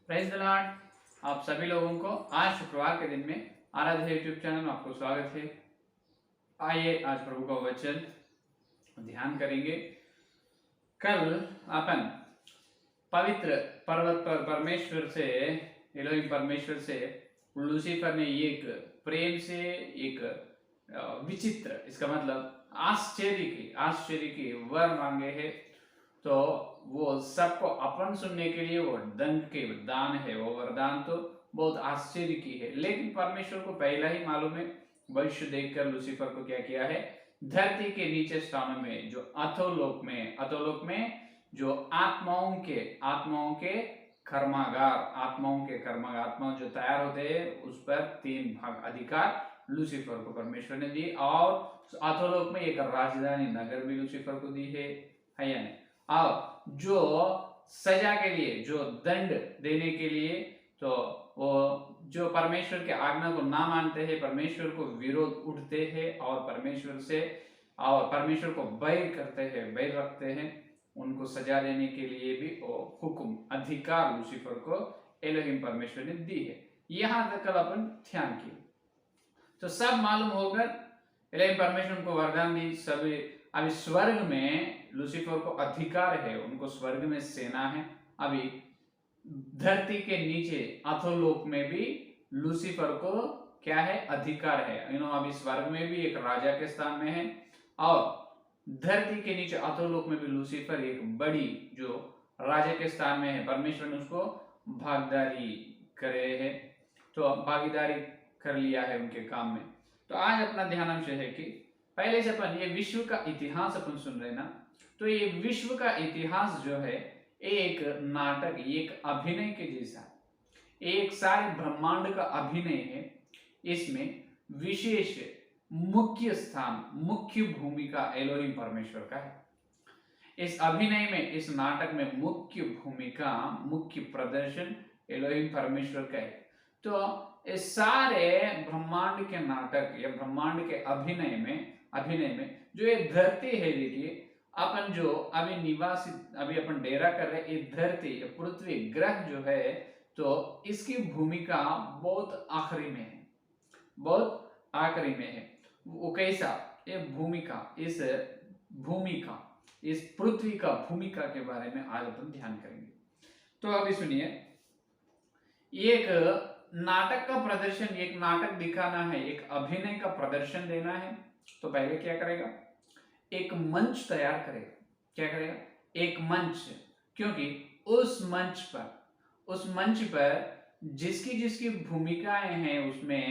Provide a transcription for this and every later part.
Praise the Lord. आप सभी लोगों को आज शुक्रवार के दिन में आराध्य यूट्यूब चैनल में आपको स्वागत है। आइए आज प्रभु का वचन ध्यान करेंगे। कल अपन पवित्र पर्वत पर परमेश्वर से एलोहिम परमेश्वर से लूसीफर ने एक प्रेम से एक विचित्र, इसका मतलब आश्चर्य की वर मांगे है। तो वो सबको अपन सुनने के लिए वो दंड के दान है, वो वरदान तो बहुत आश्चर्य की है। लेकिन परमेश्वर को पहला ही मालूम है। भविष्य देखकर लूसीफर को क्या किया है, धरती के नीचे स्थानों में जो अधोलोक में जो आत्माओं के कर्मागार आत्मा जो तैयार होते हैं, उस पर 3 भाग अधिकार लूसीफर को परमेश्वर ने दी। और अधोलोक में एक राजधानी नगर भी लूसीफर को दी है या नहीं। और जो सजा के लिए, जो दंड देने के लिए, तो वो जो परमेश्वर के आज्ञा को ना मानते हैं, परमेश्वर को विरोध उठते हैं और परमेश्वर को बैर करते हैं, बैर रखते हैं, उनको सजा देने के लिए भी वो हुक्म अधिकार लूसीफर को एलोहिम परमेश्वर ने दी है। यहां तक कल अपन ध्यान किए तो सब मालूम होकर एलोहिम परमेश्वर को वरदान दी। सभी अभी स्वर्ग में लूसीफर को अधिकार है, उनको स्वर्ग में सेना है। अभी धरती के नीचे अधोलोक में भी लूसीफर को क्या है, अधिकार है। अभी स्वर्ग में भी एक राजा के स्थान में है और धरती के नीचे अधोलोक में भी लूसीफर एक बड़ी जो राजा के स्थान में है। परमेश्वर ने उसको भागीदारी करे है, तो भागीदारी कर लिया है उनके काम में। तो आज अपना ध्यानांश है कि पहले से अपन ये विश्व का इतिहास अपन सुन रहे ना, तो ये विश्व का इतिहास जो है एक नाटक, एक अभिनय के जैसा, एक सारे ब्रह्मांड का अभिनय है। इसमें विशेष मुख्य स्थान, मुख्य भूमिका एलोहिम परमेश्वर का है। इस अभिनय में, इस नाटक में मुख्य भूमिका, मुख्य प्रदर्शन एलोहिम परमेश्वर का है। तो इस सारे ब्रह्मांड के नाटक या ब्रह्मांड के अभिनय में जो ये धरती है, देखिए अपन जो अभी अपन डेरा कर रहे, ये धरती, पृथ्वी ग्रह जो है, तो इसकी भूमिका बहुत आखिरी में है, बहुत आखिरी में है। वो कैसा, ये भूमिका, इस पृथ्वी का भूमिका के बारे में आज अपन ध्यान करेंगे। तो अभी सुनिए, एक नाटक का प्रदर्शन, एक नाटक दिखाना है, एक अभिनय का प्रदर्शन देना है, तो पहले क्या करेगा, एक मंच तैयार करेगा। क्या करेगा, एक मंच, क्योंकि उस मंच पर जिसकी भूमिकाएं हैं, उसमें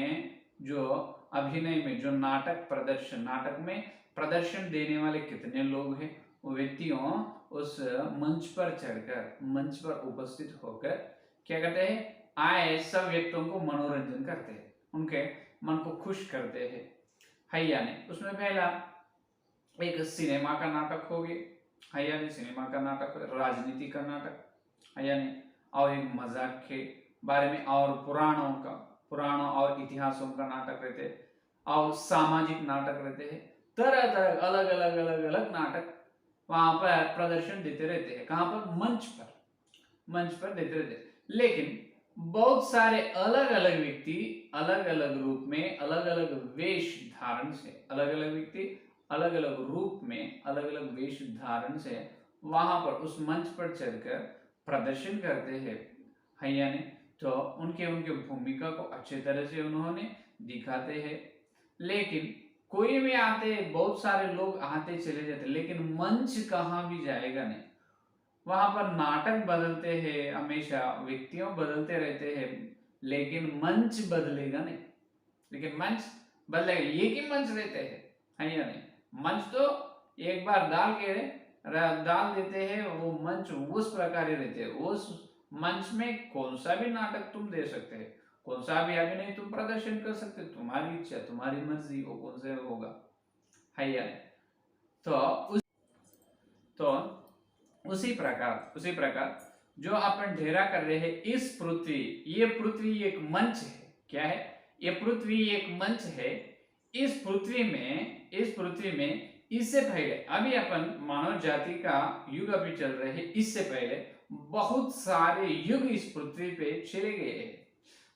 जो अभिनय में, जो नाटक में प्रदर्शन देने वाले कितने लोग हैं, वो व्यक्तियों उस मंच पर चढ़कर, मंच पर उपस्थित होकर क्या करते हैं, आए सब व्यक्तियों को मनोरंजन करते हैं, उनके मन को खुश करते हैं, है या नहीं। उसमें पहला एक सिनेमा का नाटक हो गया, है या नहीं, सिनेमा का नाटक, राजनीति का नाटक, है या नहीं, और एक मजाक के बारे में, और पुराणों और इतिहासों का नाटक रहते हैं, और सामाजिक नाटक रहते हैं। तरह तरह अलग नाटक वहां पर प्रदर्शन देते रहते हैं। कहां पर, मंच पर देते रहते हैं। लेकिन बहुत सारे अलग अलग व्यक्ति अलग अलग रूप में, अलग अलग वेश धारण से, अलग अलग व्यक्ति अलग अलग रूप में, अलग अलग वेश धारण से वहां पर उस मंच पर चढ़कर प्रदर्शन करते हैं, है या नहीं। तो उनके भूमिका को अच्छे तरह से उन्होंने दिखाते हैं। लेकिन कोई भी आते, बहुत सारे लोग आते चले जाते, लेकिन मंच कहाँ भी जाएगा नहीं। वहां पर नाटक बदलते हैं, हमेशा व्यक्तियों बदलते रहते हैं, लेकिन मंच बदलेगा नहीं। लेकिन मंच बदलेगा, एक ही मंच रहते हैं, है या नहीं। मंच तो एक बार डाल देते हैं, वो मंच उस प्रकार ही रहते हैं। उस मंच में कौन सा भी नाटक तुम दे सकते हैं, कौन सा भी अभिनय तुम प्रदर्शन कर सकते, तुम्हारी इच्छा, तुम्हारी मर्जी, वो कौन सा होगा, है या नहीं। तो उसी प्रकार जो अपन ढेरा कर रहे हैं, इस पृथ्वी, ये पृथ्वी एक मंच है। क्या है, ये पृथ्वी एक मंच है। इस पृथ्वी में इससे पहले, अभी अपन मानव जाति का युग अभी चल रहे हैं, इससे पहले बहुत सारे युग इस पृथ्वी पे चले गए।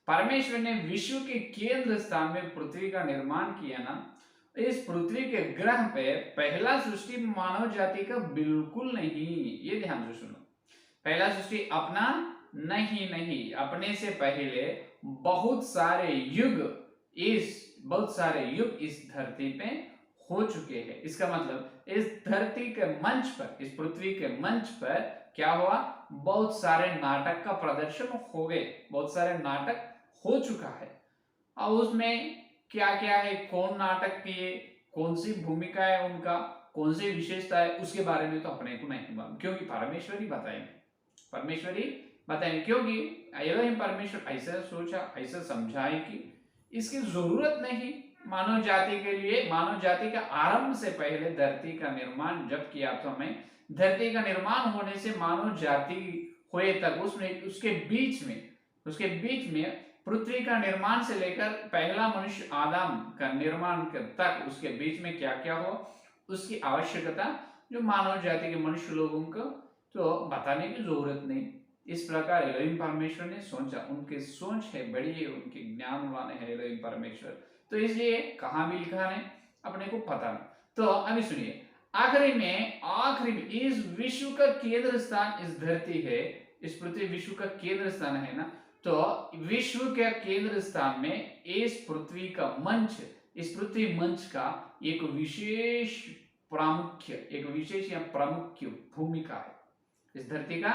परमेश्वर ने विश्व के केंद्र स्थान में पृथ्वी का निर्माण किया ना, इस पृथ्वी के ग्रह पे पहला सृष्टि मानव जाति का बिल्कुल नहीं। ये ध्यान से सुनो, पहला सृष्टि अपना नहीं, अपने से पहले बहुत सारे युग इस धरती पे हो चुके हैं। इसका मतलब इस धरती के मंच पर, इस पृथ्वी के मंच पर क्या हुआ, बहुत सारे नाटक का प्रदर्शन हो गए, बहुत सारे नाटक हो चुका है। अब उसमें क्या क्या है, कौन नाटक किए, कौन सी भूमिका है उनका, कौन सी विशेषता है, उसके बारे में तो अपने को नहीं मालूम, क्योंकि परमेश्वर ही बताएंगे, क्योंकि एलोहिम परमेश्वर ऐसा सोचा, ऐसा समझा है कि इसकी जरूरत नहीं मानव जाति के लिए। मानव जाति का आरंभ से पहले धरती का निर्माण जब किया, तो हमें धरती का निर्माण होने से मानव जाति हुए तक उसके बीच में पृथ्वी का निर्माण से लेकर पहला मनुष्य आदम का निर्माण तक, उसके बीच में क्या क्या हो, उसकी आवश्यकता जो मानव जाति के मनुष्य लोगों को तो बताने की जरूरत नहीं। इस प्रकार एलोहिम परमेश्वर ने सोचा, उनकी सोच है बड़ी है, उनके ज्ञान वाले है एलोहिम परमेश्वर, तो इसलिए कहाँ भी लिखा है अपने को पता नहीं। तो अभी सुनिए, आखिरी में इस विश्व का केंद्र स्थान इस धरती है, इस पृथ्वी विश्व का केंद्र स्थान है ना, तो विश्व के केंद्र स्थान में इस पृथ्वी का मंच, इस पृथ्वी मंच का एक विशेष प्रामुख्य भूमिका है। इस धरती का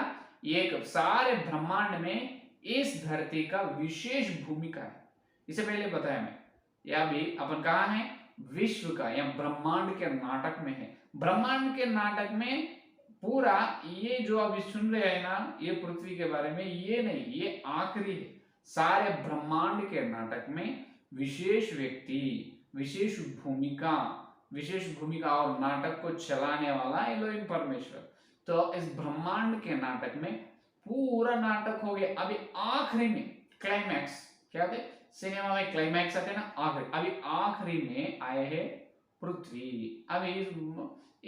एक सारे ब्रह्मांड में इस धरती का विशेष भूमिका है। इससे पहले बताया मैं, या भी अपन कहा है विश्व का या ब्रह्मांड के नाटक में है। ब्रह्मांड के नाटक में पूरा ये जो अभी सुन रहे हैं ना, ये पृथ्वी के बारे में, ये नहीं, ये आखिरी है। सारे ब्रह्मांड के नाटक में विशेष व्यक्ति, विशेष भूमिका और नाटक को चलाने वाला एलोहिम परमेश्वर। तो इस ब्रह्मांड के नाटक में पूरा नाटक हो गया। अभी आखिरी में क्लाइमैक्स, क्या होते सिनेमा में क्लाइमैक्स आते हैं ना, अभी आखिरी में आए हैं पृथ्वी। अभी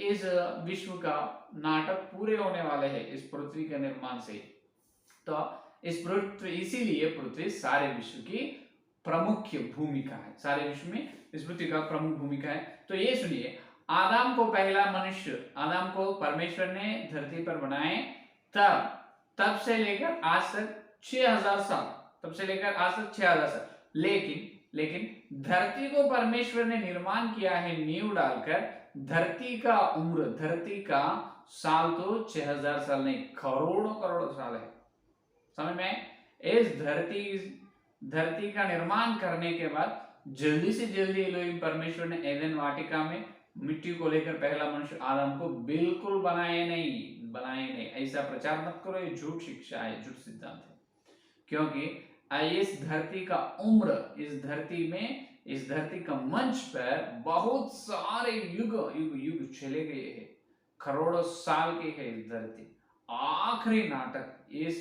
इस विश्व का नाटक पूरे होने वाले हैं इस पृथ्वी के निर्माण से। तो इस पृथ्वी, इसीलिए पृथ्वी सारे विश्व की प्रमुख भूमिका है, सारे विश्व में इस पृथ्वी का प्रमुख भूमिका है। तो ये सुनिए, आदम को पहला मनुष्य, आदम को परमेश्वर ने धरती पर बनाए, तब से लेकर आज तक 6000 साल, तब से लेकर आज तक 6000 साल। लेकिन धरती को परमेश्वर ने निर्माण किया है नींव डालकर। धरती का साल तो 6000 साल नहीं, करोड़ों साल है। समझ में? इस धरती का निर्माण करने के बाद जल्दी से जल्दी एलोहिम परमेश्वर ने एदेन वाटिका में मिट्टी को लेकर पहला मनुष्य आदम को बिल्कुल बनाए नहीं। ऐसा प्रचार मत करो, ये झूठ शिक्षा है, झूठ सिद्धांत है। क्योंकि इस धरती का उम्र, इस धरती का मंच पर बहुत सारे युग चले गए हैं, करोड़ों साल की है इस धरती। आखिरी नाटक इस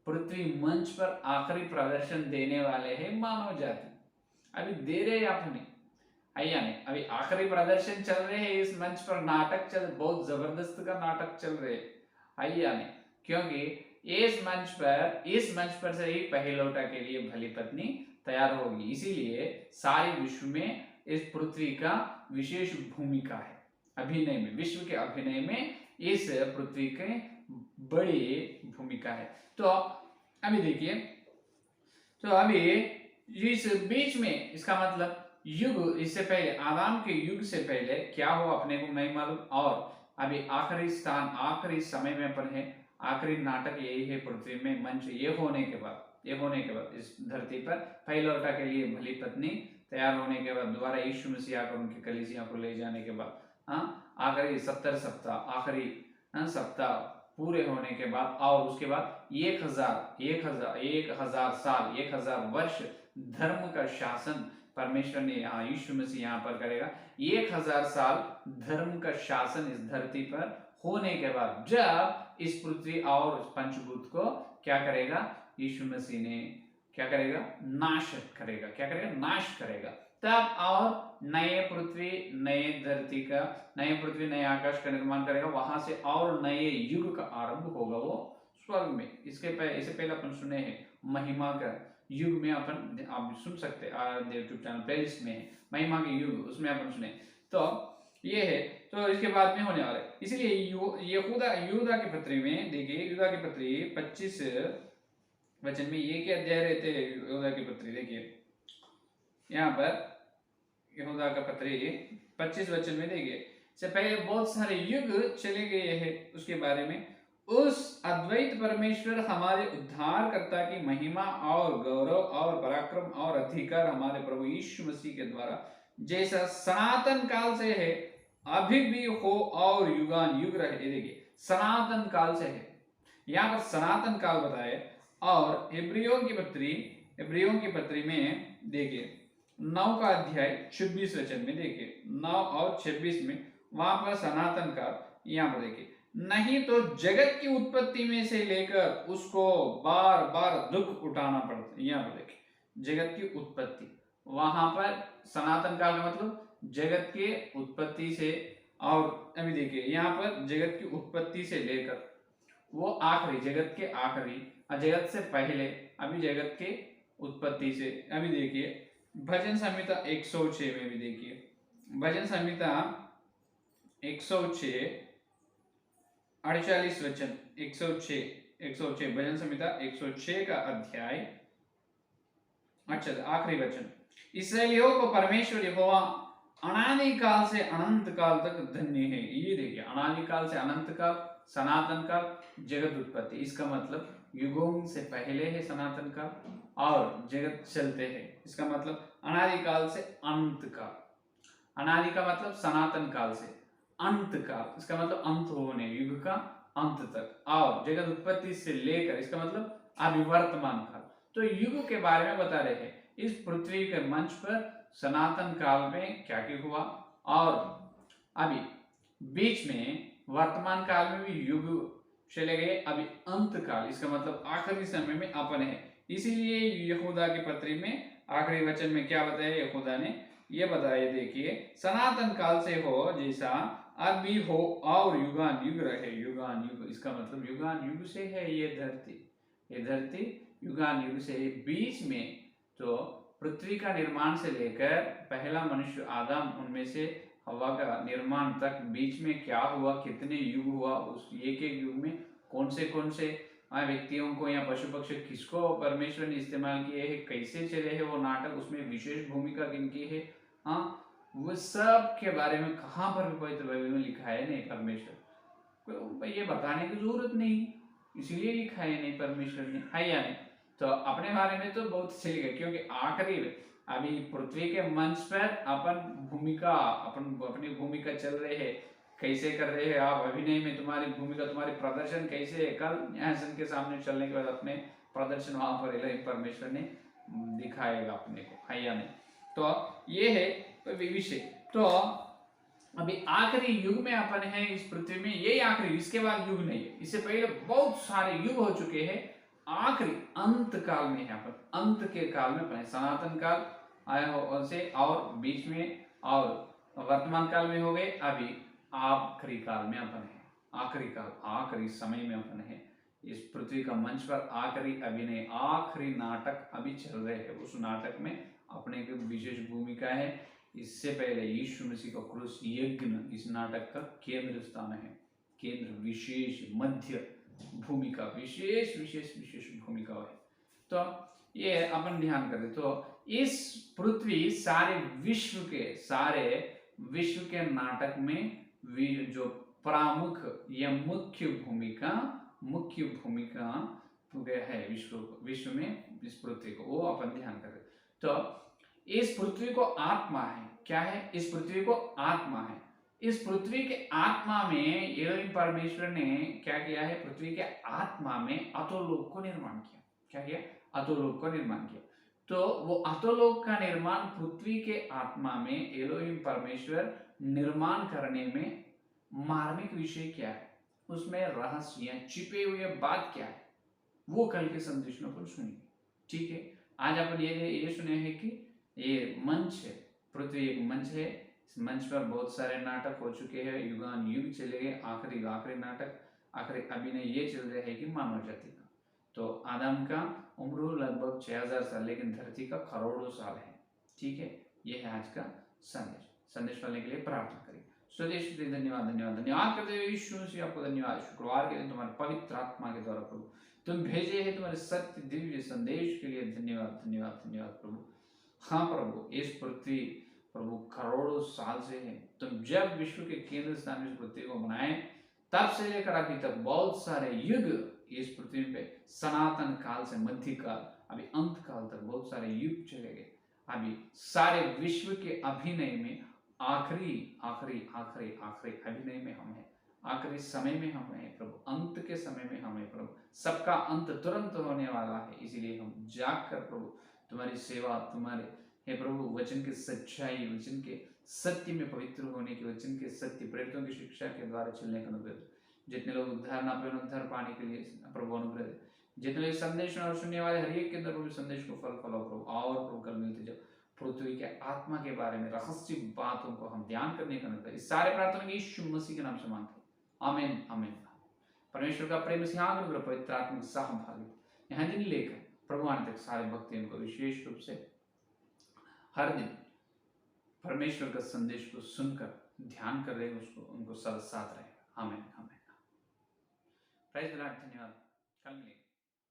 पृथ्वी मंच पर आखिरी प्रदर्शन देने वाले हैं मानव जाति। अभी दे रहे अपने आइया नहीं, अभी आखिरी प्रदर्शन चल रहे हैं इस मंच पर, नाटक बहुत जबरदस्त का नाटक चल रहे आइया नहीं, क्योंकि इस मंच पर से ही पहलौटा के लिए भली पत्नी तैयार होगी। इसीलिए सारे विश्व में इस पृथ्वी का विशेष भूमिका है। अभिनय में, विश्व के अभिनय में इस पृथ्वी के बड़ी भूमिका है। तो अभी देखिए, तो अभी इस बीच में, इसका मतलब युग, इससे पहले आदम के युग से पहले क्या हुआ अपने को नहीं मालूम। और अभी आखिरी समय में अपन है, आखिरी नाटक यही है पृथ्वी में मंच। ये होने के बाद इस धरती पर पहलौटा के लिए भली पत्नी तैयार होने के बाद, दोबारा यीशु मसीह आकर उनकी कलीसिया को ले जाने के बाद, आखिरी 70 सप्ताह, आखिरी सप्ताह पूरे होने के बाद, और उसके बाद 1000 वर्ष धर्म का शासन परमेश्वर ने यहाँ, यीशु मसीह यहाँ पर करेगा। 1000 साल धर्म का शासन इस धरती पर होने के बाद, जब इस पृथ्वी और पंचभूत को क्या करेगा, यीशु मसीह ने क्या करेगा, नाश करेगा। तब और नए पृथ्वी नए आकाश का निर्माण करेगा। वहां से और नए युग का आरंभ होगा, वो स्वर्ग में। इससे पहले अपन सुने हैं महिमा का युग में, अपन आप सुन सकते हैं यूट्यूब चैनल प्लेलिस्ट में है महिमा के युग, उसमें अपन सुने। तो ये है, तो इसके बाद में होने वाला है। इसलिए यूदा की पत्री में देखिए, यूदा की पत्री 25 वचन में ये क्या अध्याय रहते हैं यूदा की पत्री, देखिए यहाँ पर यहूदा का पत्री 25 वचन में देखिए, इससे पहले बहुत सारे युग चले गए हैं उसके बारे में। उस अद्वैत परमेश्वर हमारे उद्धारकर्ता की महिमा और गौरव और पराक्रम और अधिकार हमारे प्रभु यीशु मसीह के द्वारा जैसा सनातन काल से है, अभी भी हो और युगान युग रहे। देखिए सनातन काल से है, यहाँ पर सनातन काल बताए। और इब्रियों की पत्री में देखिए 9 का अध्याय 26 वचन में देखिए, 9 और 26 में वहां पर सनातन काल, यहाँ पर देखिए, नहीं तो जगत की उत्पत्ति में से लेकर उसको बार बार दुख उठाना पड़ता है। यहाँ पर देखिए जगत की उत्पत्ति, वहां पर सनातन काल का मतलब जगत के उत्पत्ति से, और अभी देखिए यहाँ पर जगत की उत्पत्ति से लेकर वो आखिरी, जगत के आखिरी, जगत से पहले, अभी जगत के उत्पत्ति से। अभी देखिए भजन संहिता 106 में भी देखिए, भजन संहिता 106 48 वचन, 106 भजन संहिता 106 का अध्याय, अच्छा आखिरी वचन, इसराइलियों को परमेश्वर यहोवा अनादि काल से अनंत काल तक धन्य है। ये देखिए अनादि काल से अनंत काल, सनातन काल, जगत उत्पत्ति, इसका मतलब युगों से पहले है सनातन काल और जगत चलते हैं, इसका मतलब अनादि काल से अंत काल। अनादि का मतलब सनातन काल से, अंत काल इसका मतलब अंत होने, युग का अंत तक, और जगत उत्पत्ति से लेकर इसका मतलब अभी वर्तमान काल। तो युग के बारे में बता रहे हैं, इस पृथ्वी के मंच पर सनातन काल में क्या क्या हुआ, और अभी बीच में वर्तमान काल में भी युग चले गए, अभी अंत काल, इसका मतलब आखिरी समय में अपन है। इसीलिए यहूदा की पत्री में आखिरी वचन में क्या बताया यहूदा ने, ये बताया देखिए, सनातन काल से हो जैसा अब भी हो और युगान युग रहे। युगान युग इसका मतलब युगान युग से है ये धरती युगान युग से। बीच में तो पृथ्वी का निर्माण से लेकर पहला मनुष्य आदम, उनमें से हवा का निर्माण तक बीच में क्या हुआ, कितने युग हुआ, उस एक एक युग में कौन से व्यक्तियों को या पशु पक्षी किसको परमेश्वर ने इस्तेमाल किए हैं, कैसे चले हैं वो नाटक, उसमें विशेष भूमिका किनकी है, हाँ वो सब के बारे में कहाँ पर भी पवित्र बाइबल में लिखा है नहीं परमेश्वर, ये बताने की जरूरत नहीं, इसीलिए लिखा है नहीं परमेश्वर ने, है या नहीं। तो अपने बारे में तो बहुत चल गए, क्योंकि आखिरी अभी पृथ्वी के मंच पर अपन अपनी भूमिका चल रहे हैं, कैसे कर रहे हैं आप अभिनय में, तुम्हारी भूमिका, तुम्हारी प्रदर्शन कैसे है, कल न्यायासन के सामने चलने के बाद अपने प्रदर्शन वहां पर परमेश्वर ने दिखाएगा अपने को, है या नहीं। तो ये है विषय। तो अभी आखिरी युग में अपन है इस पृथ्वी में, यही आखिरी, इसके बाद युग नहीं है, इससे पहले बहुत सारे युग हो चुके हैं, आखिरी अंत काल में है अपन, अंत के काल में अपन सनातन काल आया से, और बीच में और वर्तमान काल में हो गए, अभी आखिरी काल में अपन है, आखिरी काल, आखिरी समय में अपन है इस पृथ्वी का मंच पर। आखिरी अभिनय, आखिरी नाटक अभी चल रहे हैं, उस नाटक में अपने की विशेष भूमिका है। इससे पहले यीशु मसीह का क्रूस यज्ञ इस नाटक का केंद्र स्थान है, केंद्र, विशेष मध्य भूमिका, विशेष विशेष विशेष भूमिका है। तो ये अपन ध्यान करें तो इस पृथ्वी सारे विश्व के नाटक में जो प्रमुख या मुख्य भूमिका है विश्व में इस पृथ्वी को, वो अपन ध्यान करें। तो इस पृथ्वी को आत्मा है, क्या है, इस पृथ्वी को आत्मा है। इस पृथ्वी के आत्मा में एलोहिम परमेश्वर ने क्या किया है, पृथ्वी के आत्मा में अधोलोक को निर्माण किया। क्या किया, अधोलोक का निर्माण किया। तो वो अधोलोक का निर्माण पृथ्वी के आत्मा में एलोहिम परमेश्वर निर्माण करने में मार्मिक विषय क्या है, उसमें रहस्य छिपे हुए बात क्या है, वो कल के संदेश में सुनिए, ठीक है। आज अपन ये सुने हैं कि ये मंच है, पृथ्वी एक मंच है, इस मंच पर बहुत सारे नाटक हो चुके हैं, युगान युग चले गए, आखिरी नाटक आखिरी अभिनय ये चल रहा है कि मानव जाति का, तो आदम का उम्र लगभग 6000 साल, लेकिन धरती का करोड़ों साल है। ठीक है, ये है आज का संदेश। संदेश पाने के लिए प्रार्थना करें। स्वदेश धन्यवाद धन्यवाद धन्यवाद करते हुए यीशु मसीह आपको धन्यवाद। शुक्रवार के दिन तुम्हारे पवित्र आत्मा के द्वारा प्रभु तुम भेजे हैं तुम्हारे सत्य दिव्य संदेश के लिए धन्यवाद धन्यवाद धन्यवाद प्रभु। हाँ प्रभु, इस पृथ्वी प्रभु करोड़ों साल से है, तुम जब विश्व के केंद्र स्थान में इस पृथ्वी को बनाए तब से लेकर अभी तक बहुत सारे युग इस पृथ्वी पे, सनातन काल से मध्य काल अभी अंत काल तक बहुत सारे युग चले गए। अभी सारे विश्व के अभिनय में आखिरी आखिरी आखिरी आखिरी अभिनय में हम हैं, आखिरी समय में हम हैं प्रभु, अंत के समय में हम हैं प्रभु। सबका अंत तुरंत होने वाला है, इसीलिए हम जाग कर प्रभु तुम्हारी सेवा, तुम्हारे हे प्रभु वचन की सच्चाई, वचन के सत्य में पवित्र होने की, वचन के सत्य प्रेरितों की शिक्षा के द्वारा चलने का अनुग्रह, जितने लोग उद्धार ना पाए उद्धार पाने के लिए प्रभु अनुग्रह, जितने लोग संदेश और सुनने वाले हर एक के अंदर प्रभु संदेश को फल फलो प्रभु। और प्रभु कल मिलते जब पृथ्वी के आत्मा के बारे में रहस्य बातों को हम ध्यान करने का अनुग्रह, इस सारे प्रार्थना यीशु मसीह के नाम से मांगते, आमीन आमीन। परमेश्वर का प्रेम सिंहासन अनुग्रह पवित्र आत्मा सहभागी यहाँ दिन लेकर प्रभु आने तक सारे भक्तों को विशेष रूप से हर दिन परमेश्वर का संदेश को सुनकर ध्यान कर रहे, उसको उनको साथ रहेगा। आमीन आमीन। प्राइज द लॉर्ड, धन्यवाद। कल मिलेंगे।